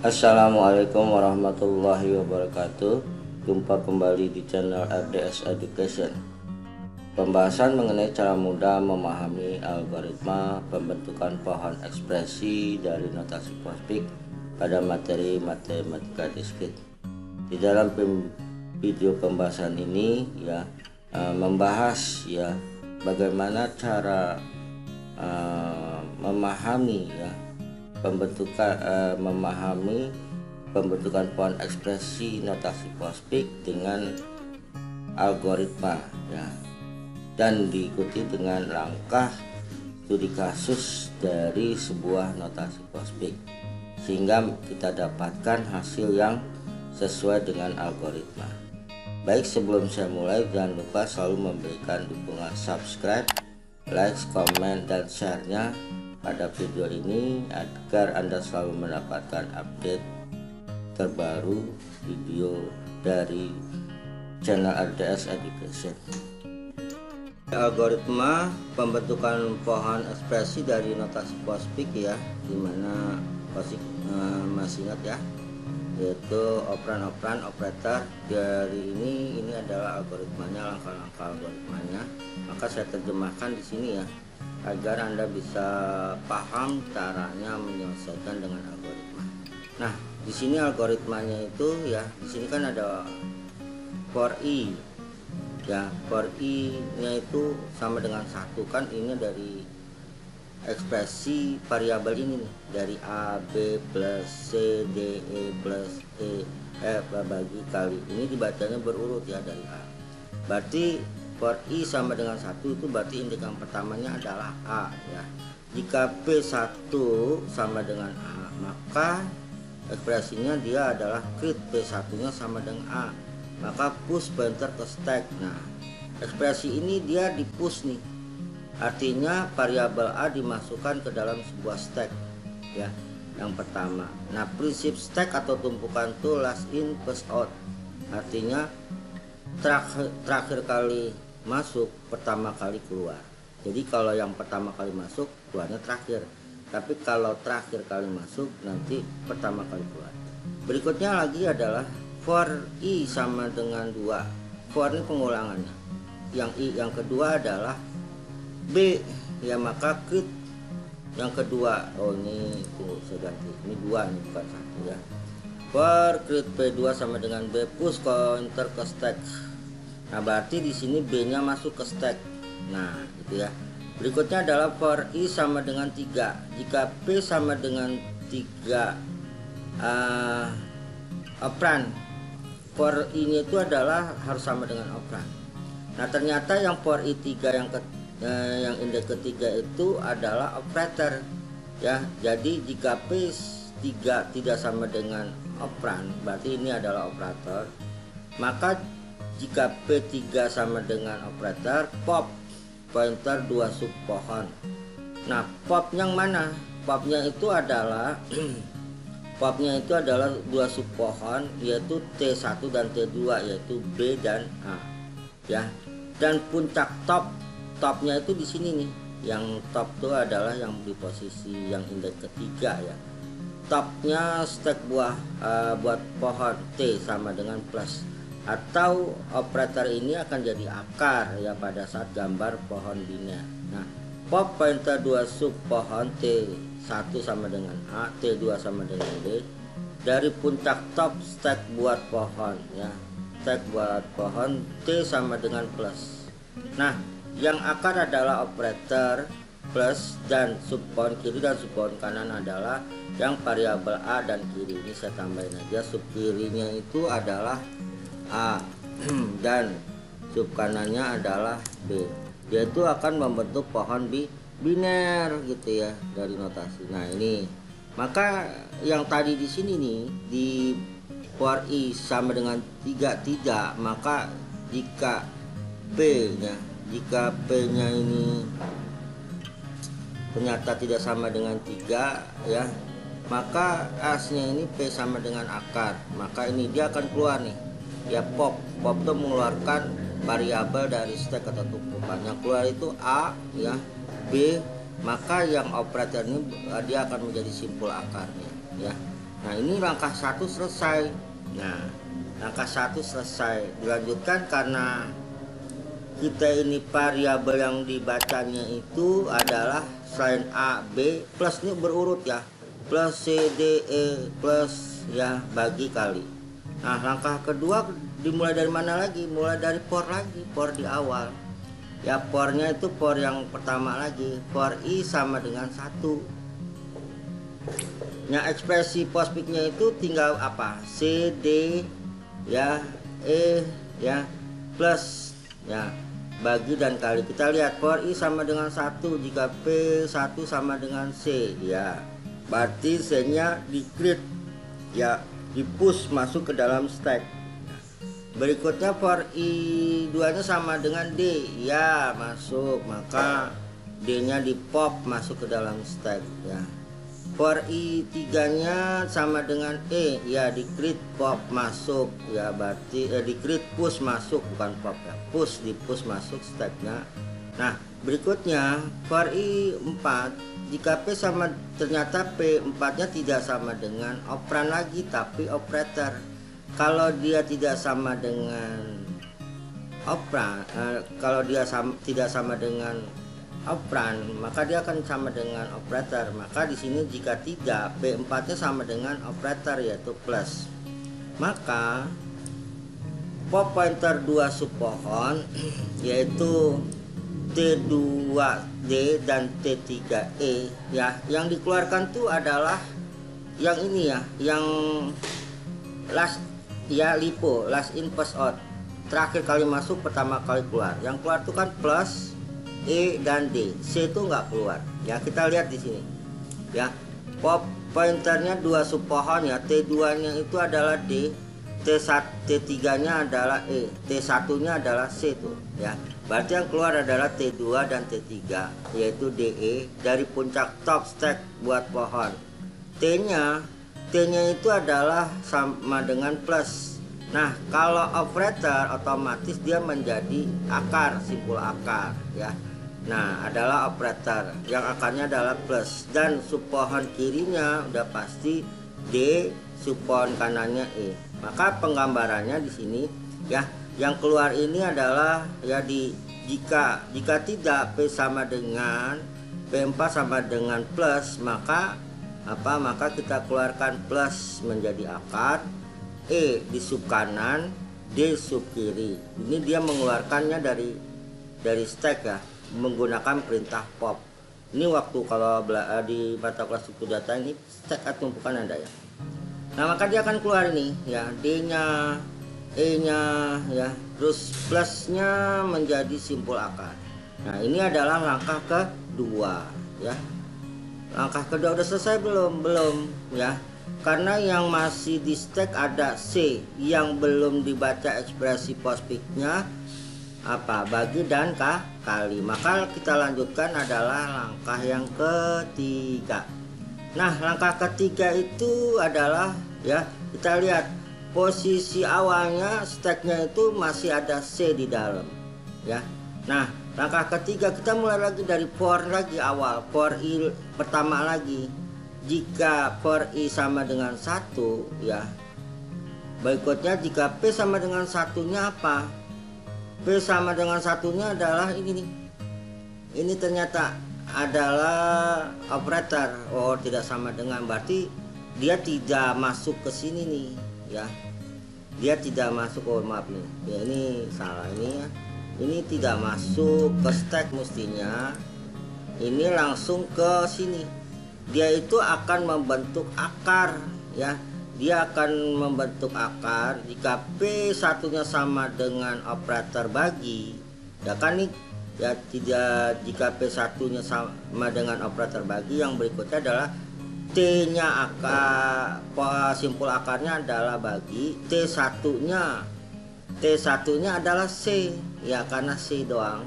Assalamualaikum warahmatullahi wabarakatuh. Jumpa kembali di channel RDS Education. Pembahasan mengenai cara mudah memahami algoritma pembentukan pohon ekspresi dari notasi POSIX pada materi matematika diskrit. Di dalam video pembahasan ini membahas bagaimana cara memahami pembentukan pohon ekspresi notasi POSIX dengan algoritma dan diikuti dengan langkah studi kasus dari sebuah notasi POSIX sehingga kita dapatkan hasil yang sesuai dengan algoritma. Baik, sebelum saya mulai, jangan lupa selalu memberikan dukungan subscribe, like, komen, dan share-nya pada video ini agar Anda selalu mendapatkan update terbaru video dari channel RDS Education. Algoritma pembentukan pohon ekspresi dari notasi POSIX dimana POSIX masih ingat yaitu operan operator. Dari ini adalah algoritmanya, langkah-langkah algoritmanya. Maka saya terjemahkan di sini agar Anda bisa paham caranya menyelesaikan dengan algoritma. Nah, di sini algoritmanya itu di sini kan ada for i. For i-nya itu sama dengan 1 kan, ini dari ekspresi variabel ini nih, dari A, B plus C, D, E plus E, F bagi kali. Ini dibacanya berurut dari A. Berarti for i sama dengan 1 itu berarti indikator pertamanya adalah A Jika P1 sama dengan A, maka ekspresinya dia adalah create P1 nya sama dengan A, maka push pointer ke stack. Nah, ekspresi ini dia di push nih, artinya variabel A dimasukkan ke dalam sebuah stack yang pertama. Nah, prinsip stack atau tumpukan itu last in first out, artinya terakhir kali masuk pertama kali keluar. Jadi kalau yang pertama kali masuk keluarnya terakhir, tapi kalau terakhir kali masuk nanti pertama kali keluar. Berikutnya lagi adalah for i sama dengan 2. For ini pengulangannya. Yang kedua adalah B maka create yang kedua. Ini tunggu saya ganti, ini 2 ini bukan 1 For create P2 sama dengan B push pointer ke stack. Nah, berarti di sini B-nya masuk ke stack. Nah, gitu Berikutnya adalah for i sama dengan 3. Jika P sama dengan 3 operan, for i-nya itu adalah harus sama dengan operan. Nah, ternyata yang for i 3 yang indeks ketiga itu adalah operator Jadi jika P3 tidak sama dengan operan, berarti ini adalah operator. Maka jika P3 sama dengan operator, pop pointer 2 sub pohon. Nah, pop yang mana? Popnya itu adalah 2 sub pohon, yaitu T1 dan T2, yaitu B dan A Dan puncak topnya itu di sini nih. Yang top itu adalah yang di posisi yang indeks ketiga Topnya stack buat pohon T sama dengan plus, atau operator ini akan jadi akar pada saat gambar pohon biner. Nah, pop pointer 2 sub pohon T1 sama dengan A, T2 sama dengan B. Dari puncak top stack buat pohon stack buat pohon T sama dengan plus. Nah, yang akar adalah operator plus, dan sub pohon kiri dan sub pohon kanan adalah yang variabel A dan kiri. Ini saya tambahin aja, sub kirinya itu adalah A dan sub kanannya adalah B. Dia itu akan membentuk pohon biner dari notasi. Nah, ini maka yang tadi di sini nih di for i sama dengan 3, maka jika P-nya ini ternyata tidak sama dengan 3 maka asnya ini P sama dengan akar, maka ini dia akan keluar nih pop itu mengeluarkan variabel dari stack atau tumpukan. Yang keluar itu A B, maka yang operator ini dia akan menjadi simpul akarnya Nah, ini langkah 1 selesai. Nah, langkah 1 selesai. Dilanjutkan karena kita ini variabel yang dibacanya itu adalah selain A, B, plus ini berurut ya. Plus C, D, E, plus ya, bagi kali. Nah, langkah kedua dimulai dari mana lagi? Mulai dari for lagi, for di awal. Ya, fornya itu for yang pertama lagi. For I sama dengan 1. Nah, ekspresi postfixnya itu tinggal apa? C, D, ya, E, ya, plus, ya, bagi dan kali. Kita lihat for I sama dengan 1 jika P1 sama dengan C, ya. Berarti C-nya di-create, ya, di-push masuk ke dalam stack. Berikutnya for I2 nya sama dengan D, ya, masuk, maka D-nya di-pop masuk ke dalam stack, ya. For I3 nya sama dengan E, ya, di-create pop masuk, ya, berarti di-create push masuk, bukan pop ya, push, di-push masuk stacknya. Nah, berikutnya for I4, jika P sama, ternyata P4 nya tidak sama dengan operan lagi tapi operator. Kalau dia tidak sama dengan operan, kalau dia tidak sama dengan operan, maka dia akan sama dengan operator. Maka di sini jika tidak, P4 nya sama dengan operator, yaitu plus. Maka pop pointer 2 subpohon yaitu T2D dan T3E, ya, yang dikeluarkan tuh adalah yang ini ya, yang last, ya, LIFO, last in first out, terakhir kali masuk pertama kali keluar. Yang keluar itu kan plus, E dan D. C itu nggak keluar. Ya, kita lihat di sini. Ya, pop pointernya 2 subpohon ya. T2-nya itu adalah D, T3-nya adalah E, T1-nya adalah C tuh, ya. Berarti yang keluar adalah T2 dan T3, yaitu DE dari puncak top stack buat pohon. T-nya itu adalah sama dengan plus. Nah, kalau operator otomatis dia menjadi akar, simpul akar, ya. Nah, adalah operator yang akarnya adalah plus, dan subpohon kirinya udah pasti D, subpohon kanannya E. Maka penggambarannya di sini, ya, yang keluar ini adalah ya jika tidak P sama dengan P4 sama dengan plus, maka apa? Maka kita keluarkan plus menjadi akar, E di sub kanan, D sub kiri. Ini dia mengeluarkannya dari stack ya, menggunakan perintah pop. Ini waktu kalau di mata kelas struktur data ini stack atau tumpukan ada ya. Nah, maka dia akan keluar ini ya, D-nya, E-nya, ya, terus plusnya menjadi simpul akar. Nah, ini adalah langkah kedua, ya. Langkah kedua udah selesai belum? Belum, ya. Karena yang masih di stack ada C yang belum dibaca ekspresi postfixnya apa? Bagi dan kali. Maka kita lanjutkan adalah langkah yang ketiga. Nah, langkah ketiga itu adalah, ya, kita lihat posisi awalnya stacknya itu masih ada C di dalam, ya. Nah, langkah ketiga kita mulai lagi dari for lagi awal, for I pertama lagi. Jika for I sama dengan 1, ya, berikutnya jika P sama dengan satunya apa? P sama dengan satunya adalah ini nih. Ini ternyata adalah operator. Oh, tidak sama dengan, berarti dia tidak masuk ke sini nih, ya. Dia tidak masuk. Oh, maaf nih, ya, ini salah ini ya. Ini tidak masuk ke stack, mestinya ini langsung ke sini. Dia itu akan membentuk akar, ya. Dia akan membentuk akar jika P1-nya sama dengan operator bagi, ya kan nih, ya, tidak. Jika P1-nya sama dengan operator bagi, yang berikutnya adalah T-nya akar, simpul akarnya adalah bagi, T1-nya adalah C, ya, karena C doang.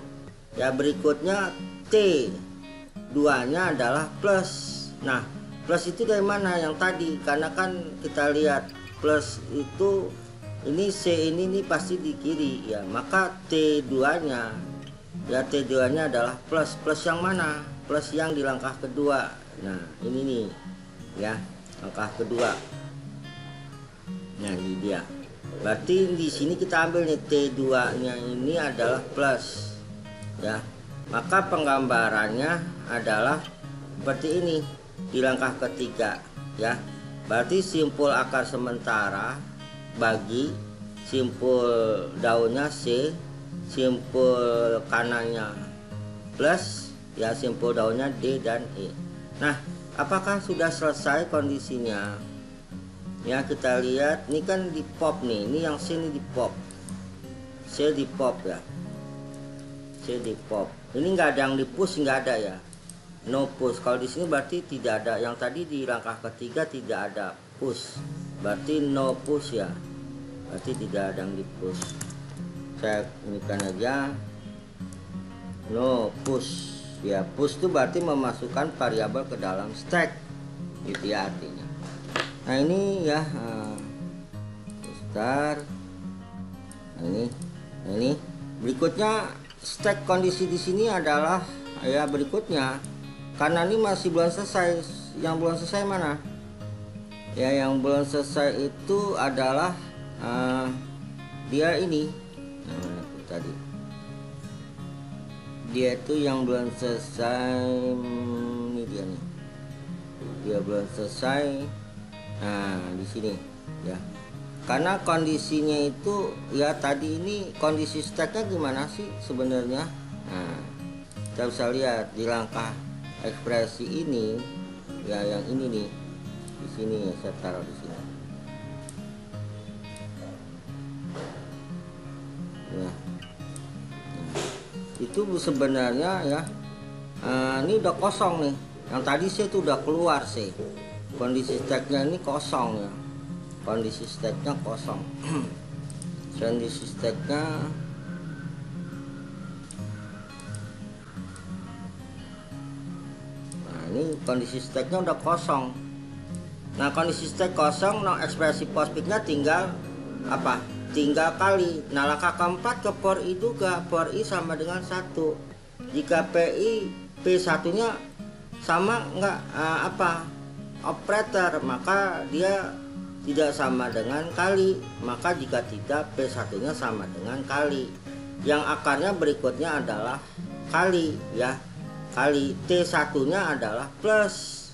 Ya, berikutnya T2-nya adalah plus. Nah, plus itu dari mana? Yang tadi, karena kan kita lihat plus itu ini C ini nih pasti di kiri, ya, maka T2-nya, ya, T2-nya adalah plus. Plus yang mana? Plus yang di langkah kedua. Nah, ini nih, ya, langkah kedua. Nah ini dia. Berarti di sini kita ambil nih T2-nya ini adalah plus ya. Maka penggambarannya adalah seperti ini di langkah ketiga ya. Berarti simpul akar sementara bagi simpul daunnya C, simpul kanannya plus ya, simpul daunnya D dan E. Nah, apakah sudah selesai kondisinya? Ya, kita lihat ini kan di pop nih. Ini yang C ini di pop. C di pop ya. C di pop. Ini nggak ada yang di push, nggak ada ya. No push. Kalau di sini berarti tidak ada. Yang tadi di langkah ketiga tidak ada push. Berarti no push ya. Berarti tidak ada yang di push. Saya inikan aja. No push. Ya, push itu berarti memasukkan variabel ke dalam stack. Gitu ya artinya. Nah ini ya, start. Nah ini berikutnya stack kondisi di sini adalah ya berikutnya, karena ini masih belum selesai. Yang belum selesai mana? Ya, yang belum selesai itu adalah dia ini. Nah, itu tadi. Dia itu yang belum selesai. Ini dia nih. Dia belum selesai. Nah di sini ya, karena kondisinya itu ya tadi ini kondisi stacknya gimana sih sebenarnya. Nah kita bisa lihat di langkah ekspresi ini ya, yang ini nih di sini ya, saya taruh di sini ya. Itu sebenarnya ya, ini udah kosong nih. Yang tadi saya tuh udah keluar sih. Kondisi stacknya ini kosong ya. Kondisi stacknya kosong. Kondisi stacknya nah ini kondisi stacknya udah kosong. Nah kondisi stack kosong, nah ekspresi postpiknya tinggal apa? Tinggal kali. Nah langkah keempat ke for I juga. For I sama dengan 1. Jika PI P1 nya sama enggak operator, maka dia tidak sama dengan kali. Maka jika tidak, P1 nya sama dengan kali. Yang akarnya berikutnya adalah kali ya, kali. T1 nya adalah plus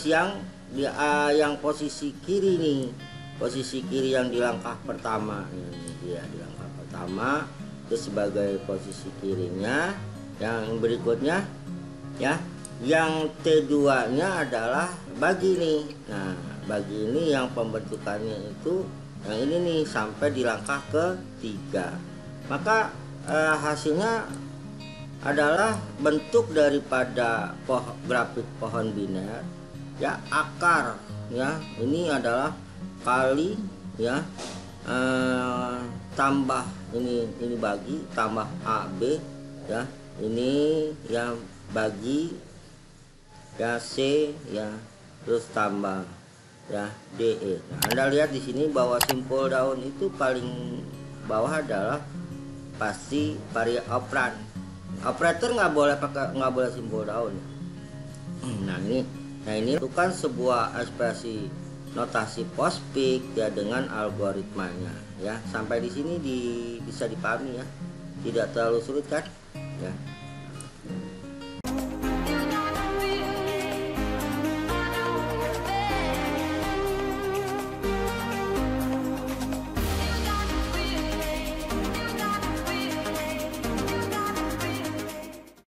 yang yang posisi kiri nih, posisi kiri yang di langkah pertama ini dia di langkah pertama itu sebagai posisi kirinya. Yang berikutnya ya, yang T2 nya adalah bagi nih. Nah bagi ini yang pembentukannya itu yang ini nih sampai di langkah ketiga. Maka hasilnya adalah bentuk daripada grafik pohon biner ya, akar ya, ini adalah kali ya, tambah ini bagi tambah AB ya, ini yang bagi ya C ya, terus tambah ya DE. Nah, Anda lihat di sini bahwa simpul daun itu paling bawah adalah pasti operan. Operator nggak boleh simpul daun. Nah ini itu kan sebuah ekspresi notasi postfix ya dengan algoritmanya ya. Sampai di sini bisa dipahami ya, tidak terlalu sulit kan ya.